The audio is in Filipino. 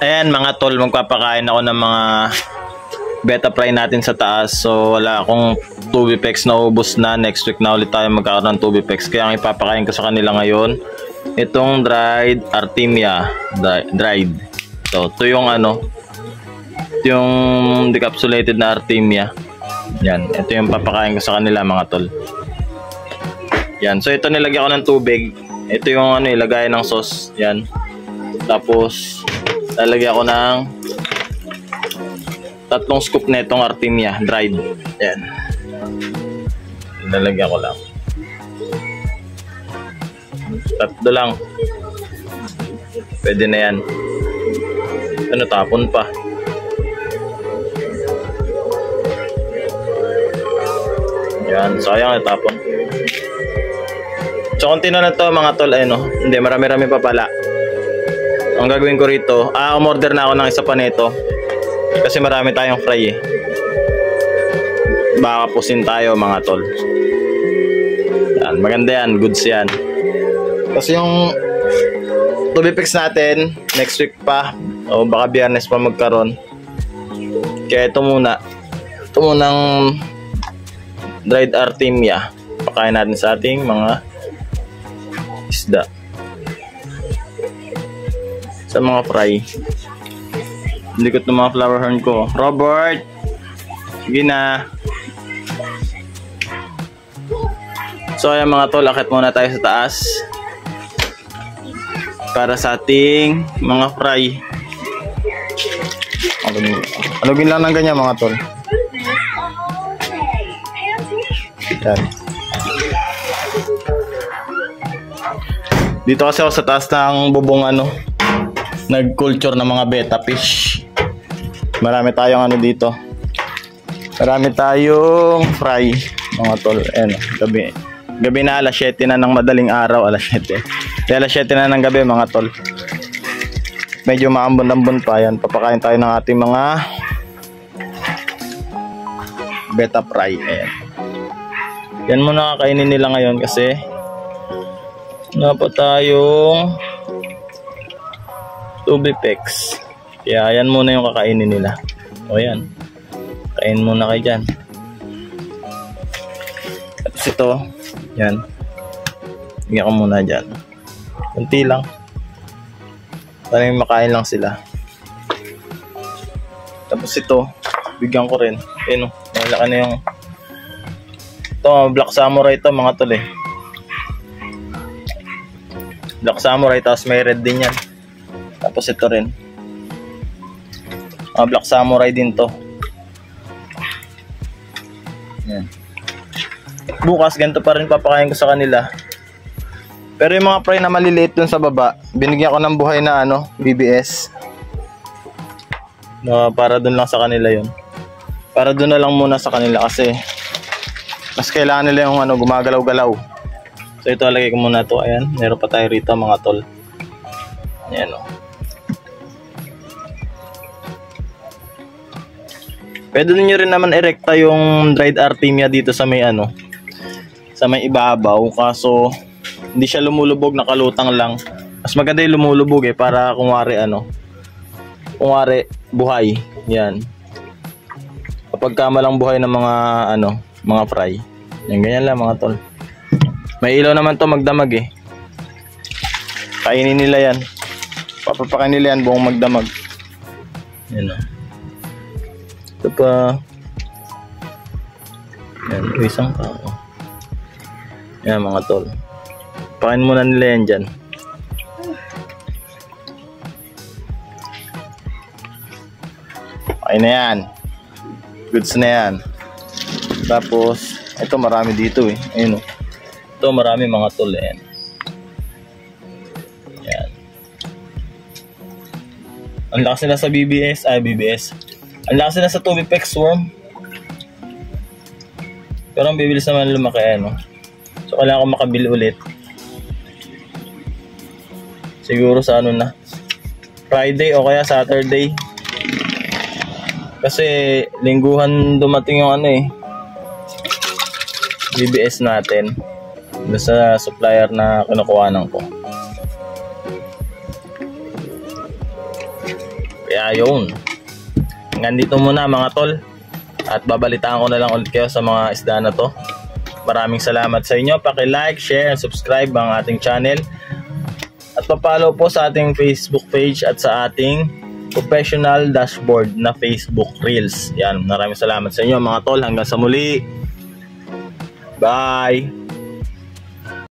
Ayan mga tol, magpapakain ako ng mga beta fry natin sa taas. So wala akong tubipex na ubos na. Next week na ulit tayo magkakaroon ng tubipex. Kaya ang ipapakain ko sa kanila ngayon, itong dried Artemia. Dried. So ito yung ano, ito yung decapsulated na Artemia. Yan, ito yung papakain ko sa kanila mga tol. Yan, so ito nilagyan ko ng tubig. Ito yung ano, ilagay ng sauce. Yan. Tapos lalagyan ko ng 3 scoop na itong Artemia dried. Yan. Lalagyan ko lang. 3 lang. Pwede na yan. Ano, tapon pa. Yan, sayang itapon. So konti na to mga tol, no? Hindi, marami-rami pa pala. Ang gagawin ko rito, umorder na ako ng isa pa nito. Kasi marami tayong fry eh. Baka pusin tayo mga tol. Yan, maganda yan, goods yan. Kasi yung tubipix natin, next week pa, o baka Biyernes pa magkaroon. Kaya ito muna. Ito munang dried Artemia. Pakain natin sa ating mga isda. Sa mga fry. Likot ng mga flower horn ko. Robert! Sige na. So ayan mga tol, akit muna tayo sa taas. Para sa ating mga fry. Alugin lang ng ganyan mga tol. Yan. Dito kasi ako sa taas ng bubong ano, nag-culture ng mga betta fish. Marami tayong ano dito. Marami tayong fry mga tol. Ayan, gabi na alas 7 na ng madaling araw, alas 7. Alas 7 na ng gabi mga tol. Medyo maambon-ambon pa yan. Papakain tayo ng ating mga betta fry. Ayan. Yan muna kakainin nila ngayon kasi wala pa tayong tubipex. Kaya yan muna yung kakainin nila. O yan. Kain muna kayo dyan. Tapos ito. Yan. Bigyan ko muna dyan. Kunti lang. Para may makain lang sila. Tapos ito. Bigyan ko rin. Ayun o. Malaki na yung ito, Black Samurai ito mga tol eh. Black Samurai, tapos may red din yan. Tapos ito rin. Black Samurai din to. Yan. Bukas ganito pa rin papakain ko sa kanila. Pero yung mga fry na maliliit dun sa baba, binigyan ko ng buhay na ano, BBS. Para dun lang sa kanila yun. Para dun na lang muna sa kanila kasi mas kailangan nila yung ano, gumagalaw-galaw. So ito, lagay ko muna to. Ayan, meron pa tayo rito mga tol. Ayan o. Pwede nyo rin naman erekta yung dried Artemia dito sa may ano, sa may ibabaw. Kaso hindi siya lumulubog, nakalutang lang. Mas maganda yung lumulubog eh, para kunwari ano, kunwari buhay. Yan. Kapag kamalang buhay ng mga ano, mga fry. Yan, ganyan lang mga tol. May ilaw naman to magdamag eh. Kainin nila yan. Papapakain nila yan buong magdamag. Yan o. Ito pa. Yan, isang pa. Yan mga tol. Pakain muna nila yan dyan. Okay na yan. Goods na yan. Tapos, ito marami dito eh. Ayun o. Ito marami mga tol eh. Yan. Ang lakas nila sa BBS. Ang lakas nila sa tubipex worm. Pero ang bibilis naman lumaki ano. So kailangan ko makabili ulit. Siguro sa ano na, Friday o kaya Saturday. Kasi lingguhan dumating yung ano eh, BBS natin doon sa supplier na kinukuhanan ko. Kaya yun. Hanggang dito muna mga tol. At babalitaan ko na lang ulit kayo sa mga isda na to. Maraming salamat sa inyo. Paki-like, share, and subscribe ang ating channel. At pa-follow po sa ating Facebook page at sa ating professional dashboard na Facebook Reels. Yan, maraming salamat sa inyo mga tol. Hanggang sa muli. Bye!